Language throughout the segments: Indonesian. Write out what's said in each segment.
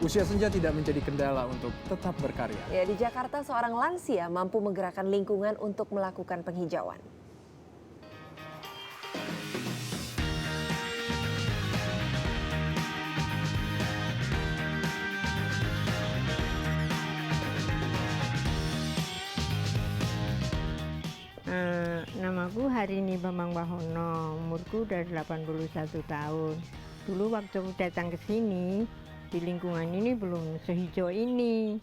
usia senja tidak menjadi kendala untuk tetap berkarya. Ya, di Jakarta seorang lansia mampu menggerakkan lingkungan untuk melakukan penghijauan. Namaku Harini Bambang Wahono, umurku udah 81 tahun. Dulu waktu datang ke sini, di lingkungan ini belum sehijau ini.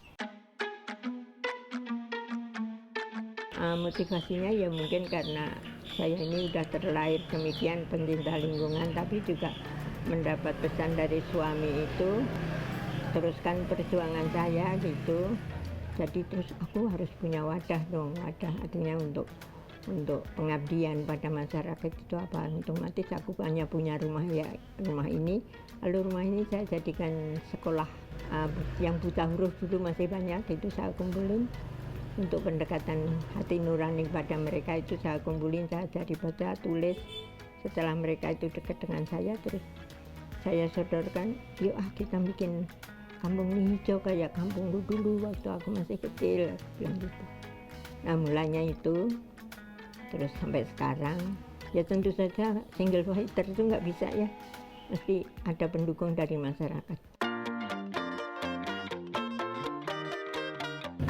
Motivasinya ya mungkin karena saya ini udah terlahir demikian pencinta lingkungan, tapi juga mendapat pesan dari suami itu, teruskan perjuangan saya gitu. Jadi terus aku harus punya wadah dong, wadah artinya untuk pengabdian pada masyarakat itu apa, otomatis aku hanya punya rumah ini, lalu rumah ini saya jadikan sekolah yang buta huruf dulu masih banyak, itu saya kumpulin untuk pendekatan hati nurani pada mereka, itu saya kumpulin, saya jadi baca tulis. Setelah mereka itu dekat dengan saya, terus saya sodorkan, yuk kita bikin kampung ini hijau kayak kampung dulu waktu aku masih kecil, bilang gitu. Nah mulanya itu terus sampai sekarang, ya tentu saja single fighter itu nggak bisa ya, mesti ada pendukung dari masyarakat.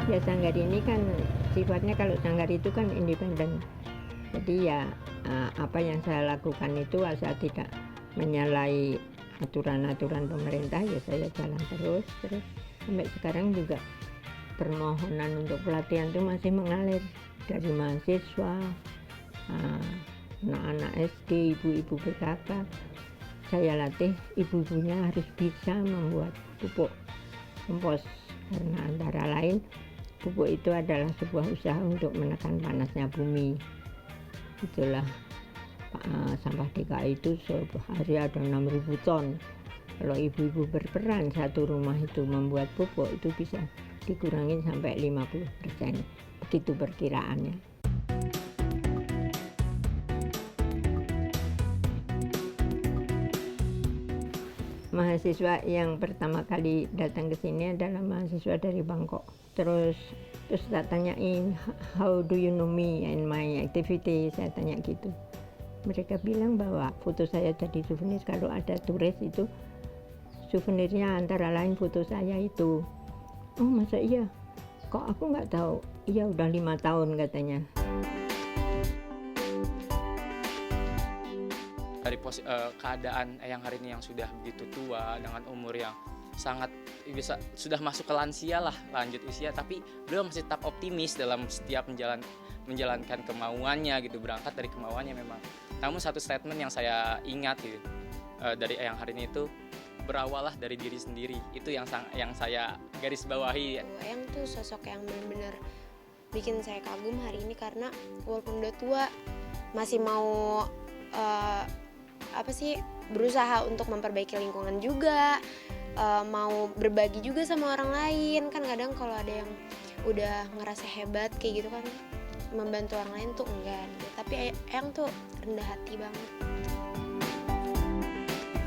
Ya sanggar ini kan sifatnya, kalau sanggar itu kan independen, jadi ya apa yang saya lakukan itu asal tidak menyalahi aturan-aturan pemerintah, ya saya jalan terus sampai sekarang juga permohonan untuk pelatihan itu masih mengalir dari mahasiswa, anak-anak SD, ibu-ibu PKK. Saya latih ibu-ibunya harus bisa membuat pupuk kompos, karena antara lain pupuk itu adalah sebuah usaha untuk menekan panasnya bumi. Itulah sampah DKI itu sehari ada 6.000 ton. Kalau ibu-ibu berperan satu rumah itu membuat pupuk, itu bisa dikurangi sampai 50%. Begitu perkiraannya. Mahasiswa yang pertama kali datang ke sini adalah mahasiswa dari Bangkok. Terus tak tanyain, how do you know me and my activity, saya tanya gitu. Mereka bilang bahwa foto saya jadi souvenir, kalau ada turis itu souvenirnya antara lain foto saya itu. Oh masa iya? Kok aku nggak tahu? Iya udah 5 tahun katanya. Dari keadaan yang hari ini yang sudah begitu tua dengan umur yang sangat sudah masuk ke lansia lah, lanjut usia, tapi beliau masih tetap optimis dalam setiap menjalankan kemauannya gitu, berangkat dari kemauannya memang. Namun satu statement yang saya ingat gitu, dari Eyang hari ini itu, berawal lah dari diri sendiri. Itu yang saya garis bawahi. Eyang tuh sosok yang benar-benar bikin saya kagum hari ini, karena walaupun udah tua masih mau berusaha untuk memperbaiki lingkungan juga, mau berbagi juga sama orang lain. Kan kadang kalau ada yang udah ngerasa hebat kayak gitu kan, membantu orang lain tuh enggak, tapi Eyang tuh rendah hati banget.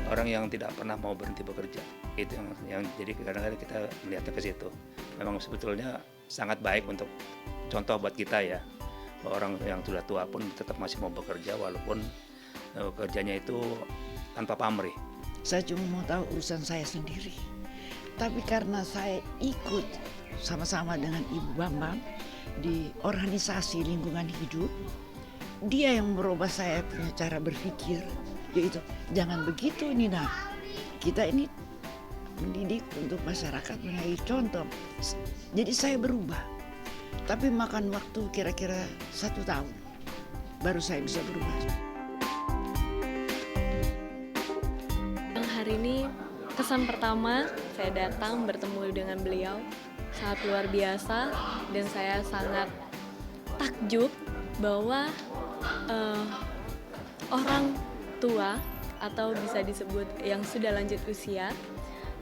Orang yang tidak pernah mau berhenti bekerja, itu yang jadi kadang-kadang kita melihatnya ke situ. Memang sebetulnya sangat baik untuk contoh buat kita ya, bahwa orang yang sudah tua pun tetap masih mau bekerja walaupun kerjanya itu tanpa pamrih. Saya cuma mau tahu urusan saya sendiri, tapi karena saya ikut sama-sama dengan Ibu Bambang di organisasi lingkungan hidup, dia yang merubah saya punya cara berpikir, yaitu jangan begitu Nina, kita ini mendidik untuk masyarakat menjadi contoh. Jadi saya berubah, tapi makan waktu kira-kira 1 tahun baru saya bisa berubah. Hari ini kesan pertama saya datang bertemu dengan beliau sangat luar biasa, dan saya sangat takjub bahwa orang tua atau bisa disebut yang sudah lanjut usia,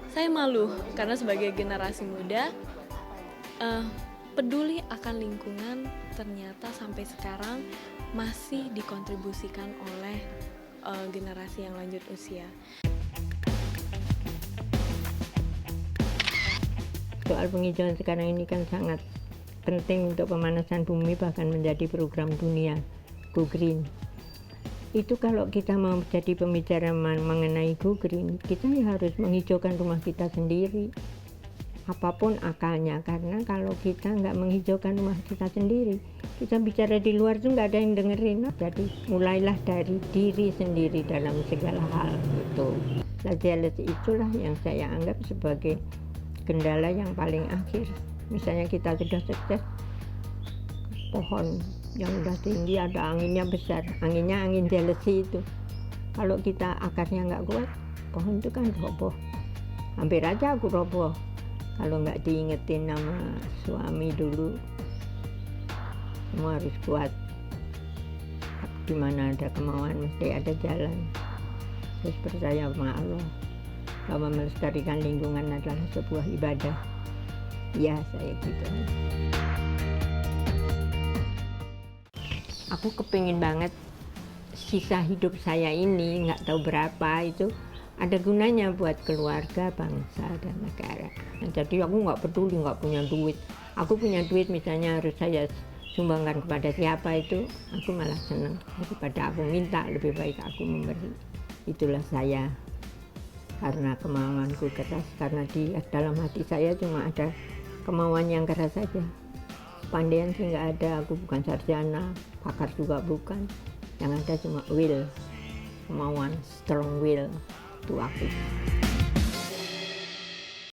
saya malu karena sebagai generasi muda peduli akan lingkungan ternyata sampai sekarang masih dikontribusikan oleh generasi yang lanjut usia. soal penghijauan sekarang ini kan sangat penting untuk pemanasan bumi, bahkan menjadi program dunia Go Green. Itu kalau kita mau jadi pembicara mengenai Go Green, kita ya harus menghijaukan rumah kita sendiri, apapun akalnya. Karena kalau kita nggak menghijaukan rumah kita sendiri, kita bicara di luar tuh nggak ada yang dengerin. Jadi mulailah dari diri sendiri dalam segala hal gitu. Nah, jealousy itulah yang saya anggap sebagai kendala yang paling akhir. Misalnya kita sudah sukses, pohon yang udah tinggi ada anginnya besar, anginnya angin jealousy itu. Kalau kita akarnya nggak kuat, pohon itu kan roboh. Hampir aja aku roboh kalau nggak diingetin sama suami dulu. Semua harus kuat, di mana ada kemauan mesti ada jalan. Terus percaya sama Allah bahwa melestarikan lingkungan adalah sebuah ibadah. Ya, saya gitu. Aku kepingin banget sisa hidup saya ini, nggak tahu berapa itu, ada gunanya buat keluarga, bangsa, dan negara. Nah, jadi aku nggak peduli nggak punya duit. Aku punya duit misalnya harus saya sumbangkan kepada siapa, itu aku malah senang. Daripada aku minta, lebih baik aku memberi. Itulah saya. Karena kemauanku keras, karena di dalam hati saya cuma ada kemauan yang keras saja. Pandaian sih nggak ada, aku bukan sarjana, pakar juga bukan. Yang ada cuma will, kemauan, strong will, itu aku.